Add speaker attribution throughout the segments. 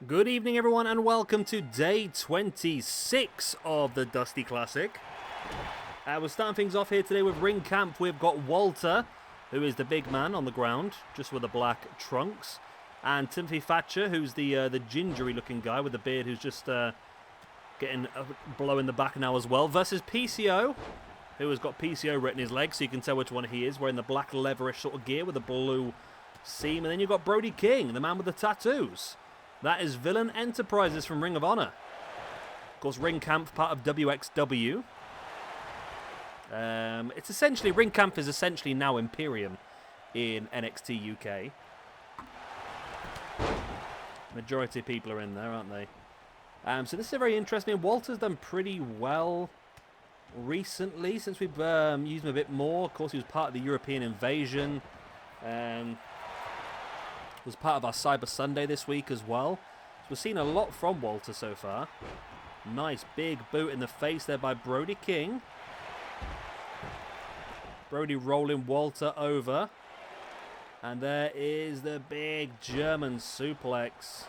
Speaker 1: Good evening, everyone, and welcome to day 26 of the Dusty Classic. We're starting things off here today with ring camp. We've got Walter, who is the big man on the ground, just with the black trunks, and Timothy Thatcher, who's the gingery-looking guy with the beard, who's just getting a blow in the back now as well, versus PCO, who has got PCO written in his leg, so you can tell which one he is, wearing the black leatherish sort of gear with the blue seam. And then you've got Brody King, the man with the tattoos. That is Villian Enterprises from Ring of Honor. Of course, Ring Kampf, part of WXW. It's essentially, Ring Kampf is essentially now Imperium in NXT UK. Majority of people are in there, aren't they? So this is very interesting. Walter's done pretty well recently since we've used him a bit more. Of course, he was part of the European invasion. Was part of our Cyber Sunday this week as well. So we've seen a lot from Walter so far. Nice big boot in the face there by Brody King. Brody rolling Walter over. And there is the big German suplex.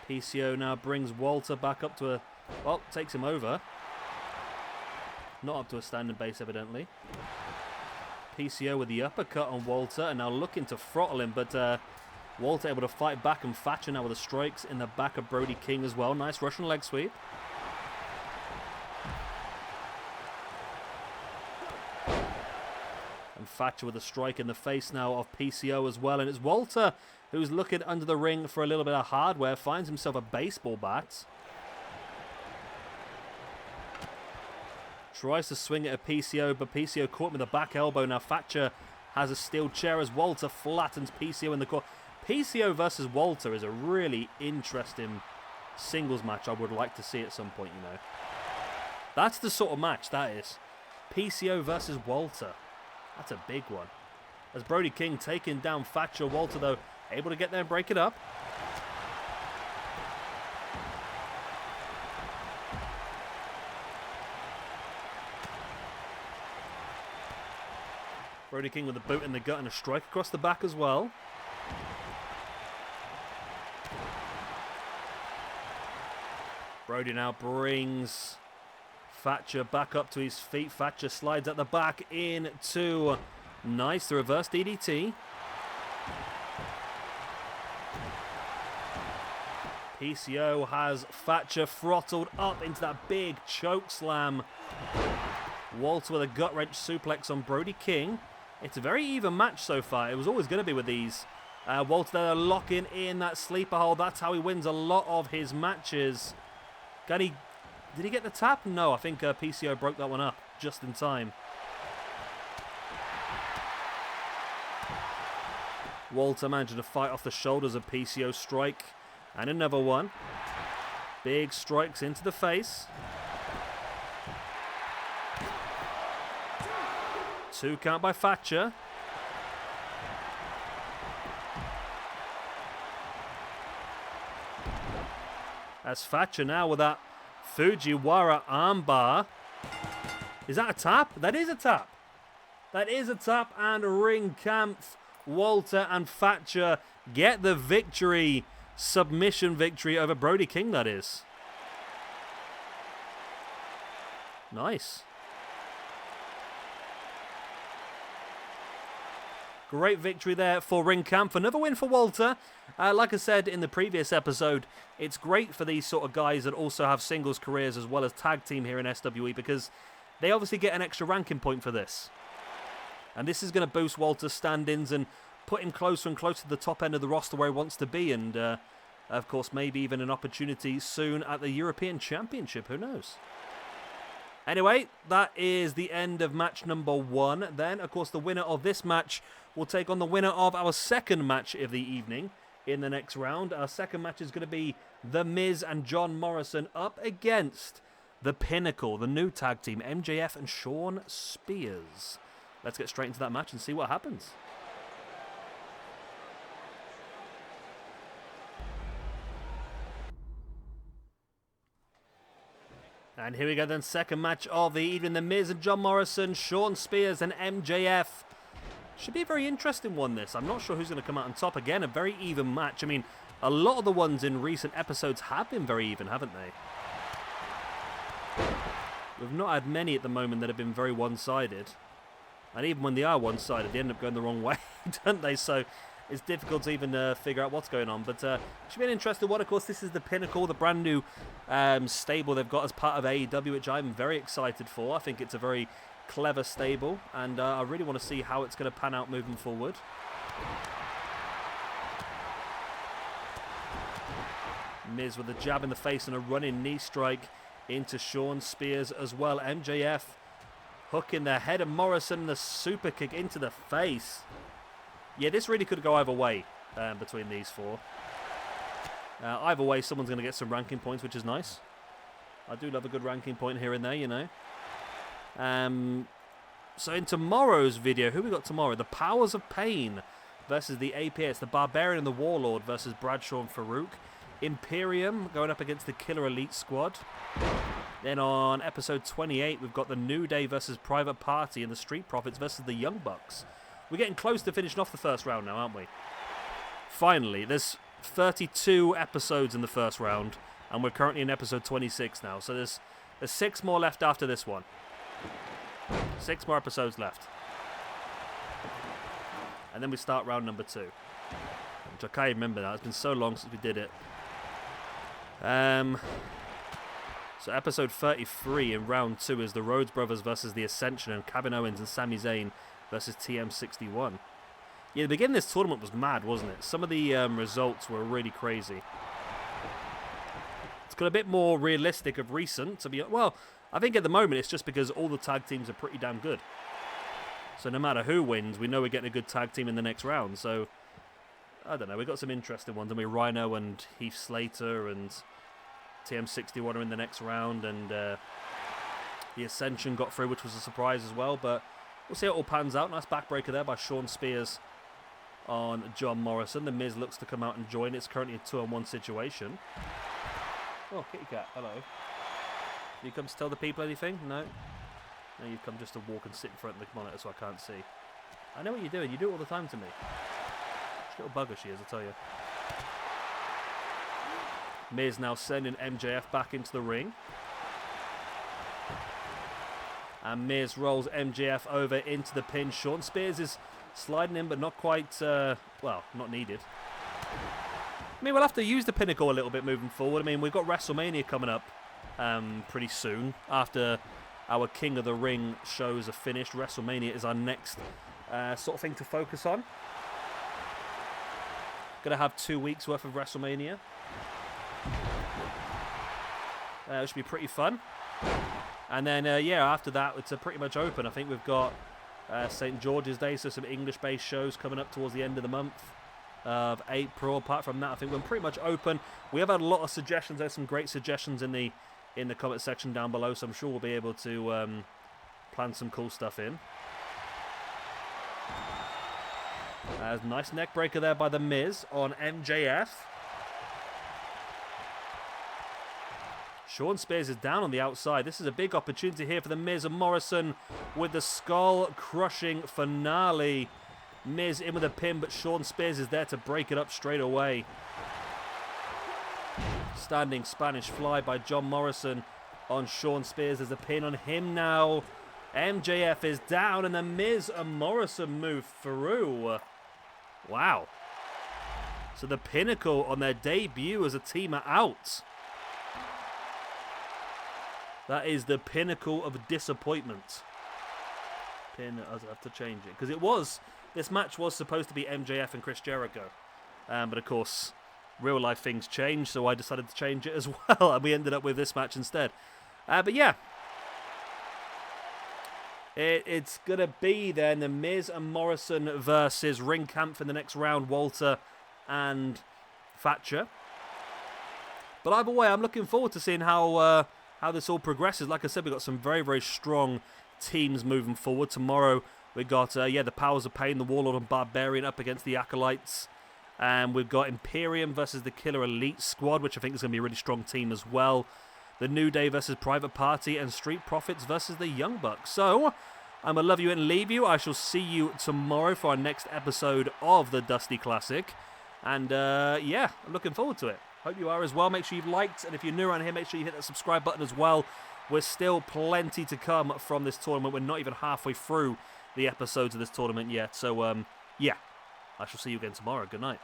Speaker 1: PCO now brings Walter back up to a... well, takes him over. Not up to a standing base, evidently. PCO with the uppercut on Walter, and now looking to throttle him, but Walter able to fight back, and Thatcher now with the strikes in the back of Brody King as well. Nice Russian leg sweep. And Thatcher with a strike in the face now of PCO as well, and it's Walter who's looking under the ring for a little bit of hardware, finds himself a baseball bat. Tries to swing it at PCO, but PCO caught him with a back elbow. Now Thatcher has a steel chair as Walter flattens PCO in the corner. PCO versus Walter is a really interesting singles match I would like to see at some point, you know. That's the sort of match that is. PCO versus Walter. That's a big one. As Brody King taking down Thatcher. Walter, though, able to get there and break it up. Brody King with a boot in the gut and a strike across the back as well. Brody now brings Thatcher back up to his feet. Thatcher slides at the back into... nice, the reverse DDT. PCO has Thatcher throttled up into that big choke slam. Walter with a gut wrench suplex on Brody King. It's a very even match so far. It was always going to be with these. Walter there locking in that sleeper hold. That's how he wins a lot of his matches. Did he get the tap? No, I think PCO broke that one up just in time. Walter managing to fight off the shoulders of PCO strike. And another one. Big strikes into the face. 2 count by Thatcher. As Thatcher now with that Fujiwara armbar. Is that a tap? That is a tap. That is a tap, and Ring Kampf, Walter and Thatcher get the victory. Submission victory over Brody King, that is. Nice. Great victory there for Ring Kampf. Another win for Walter. Like I said in the previous episode, it's great for these sort of guys that also have singles careers as well as tag team here in SWE, because they obviously get an extra ranking point for this. And this is going to boost Walter's stand-ins and put him closer and closer to the top end of the roster where he wants to be. And, of course, maybe even an opportunity soon at the European Championship. Who knows? Anyway, that is the end of match number 1. Then, of course, the winner of this match will take on the winner of our second match of the evening in the next round. Our second match is going to be The Miz and John Morrison up against the Pinnacle, the new tag team, MJF and Shawn Spears. Let's get straight into that match and see what happens. And here we go then, second match of the evening. The Miz and John Morrison, Shawn Spears and MJF Should be a very interesting one, this. I'm not sure who's going to come out on top. Again, a very even match. I mean, a lot of the ones in recent episodes have been very even, haven't they? We've not had many at the moment that have been very one-sided. And even when they are one-sided, they end up going the wrong way, don't they? So it's difficult to even figure out what's going on. But it should be an interesting one. Of course, this is the Pinnacle, the brand new stable they've got as part of AEW, which I'm very excited for. I think it's a very clever stable, and I really want to see how it's going to pan out moving forward. Miz with a jab in the face and a running knee strike into Shawn Spears as well. MJF hooking the head of Morrison and the super kick into the face. Yeah, this really could go either way between these four. Either way, someone's going to get some ranking points, which is nice. I do love a good ranking point here and there, you know. So in tomorrow's video, who we got tomorrow? The Powers of Pain versus the APS. The Barbarian and the Warlord versus Bradshaw and Farouk. Imperium going up against the Killer Elite Squad. Then on episode 28, we've got the New Day versus Private Party and the Street Profits versus the Young Bucks. We're getting close to finishing off the first round now, aren't we? Finally, there's 32 episodes in the first round, and we're currently in episode 26 now. So there's 6 more left after this one. 6 more episodes left. And then we start round number 2. Which I can't even remember now. It's been so long since we did it. So episode 33 in round 2 is the Rhodes Brothers versus the Ascension and Kevin Owens and Sami Zayn versus TM61. Yeah, the beginning of this tournament was mad, wasn't it? Some of the results were really crazy. It's got a bit more realistic of recent. To be well, I think at the moment it's just because all the tag teams are pretty damn good. So no matter who wins, we know we're getting a good tag team in the next round. So I don't know. We've got some interesting ones. I mean, Rhino and Heath Slater and TM61 are in the next round, and the Ascension got through, which was a surprise as well. But we'll see how it all pans out. Nice backbreaker there by Shawn Spears on John Morrison. The Miz looks to come out and join. It's currently a 2-on-1 situation. Oh, kitty cat, hello. You come to tell the people anything? No? No, you've come just to walk and sit in front of the monitor so I can't see. I know what you're doing. You do it all the time to me. Little bugger she is, I tell you. Miz now sending MJF back into the ring. And Miz rolls MJF over into the pin. Shawn Spears is sliding in, but not quite, well, not needed. I mean, we'll have to use the Pinnacle a little bit moving forward. I mean, we've got WrestleMania coming up pretty soon. After our King of the Ring shows are finished, WrestleMania is our next sort of thing to focus on. Gonna have 2 weeks worth of WrestleMania. It should be pretty fun. And then, yeah, after that, it's pretty much open. I think we've got St. George's Day, so some English-based shows coming up towards the end of the month of April. Apart from that, I think we're pretty much open. We have had a lot of suggestions. There's some great suggestions in the comment section down below, so I'm sure we'll be able to plan some cool stuff in. Nice neck breaker there by The Miz on MJF. Shawn Spears is down on the outside. This is a big opportunity here for The Miz and Morrison with the skull-crushing finale. Miz in with a pin, but Shawn Spears is there to break it up straight away. Standing Spanish fly by John Morrison on Shawn Spears. There's a pin on him now. MJF is down, and The Miz and Morrison move through. Wow. So the Pinnacle on their debut as a team are out. That is the pinnacle of disappointment. I have to change it. Because this match was supposed to be MJF and Chris Jericho. But of course, real life things change, so I decided to change it as well. And we ended up with this match instead. But yeah. It's going to be then The Miz and Morrison versus Kampf in the next round, Walter and Thatcher. But either way, I'm looking forward to seeing how this all progresses. Like I said, we've got some very, very strong teams moving forward. Tomorrow, we've got, the Powers of Pain, the Warlord and Barbarian up against the Acolytes. And we've got Imperium versus the Killer Elite Squad, which I think is going to be a really strong team as well. The New Day versus Private Party, and Street Profits versus the Young Bucks. So, I'm going to love you and leave you. I shall see you tomorrow for our next episode of the Dusty Classic. And yeah, I'm looking forward to it. Hope you are as well. Make sure you've liked, and if you're new around here, make sure you hit that subscribe button as well. We're still plenty to come from this tournament. We're not even halfway through the episodes of this tournament yet. So, yeah, I shall see you again tomorrow. Good night.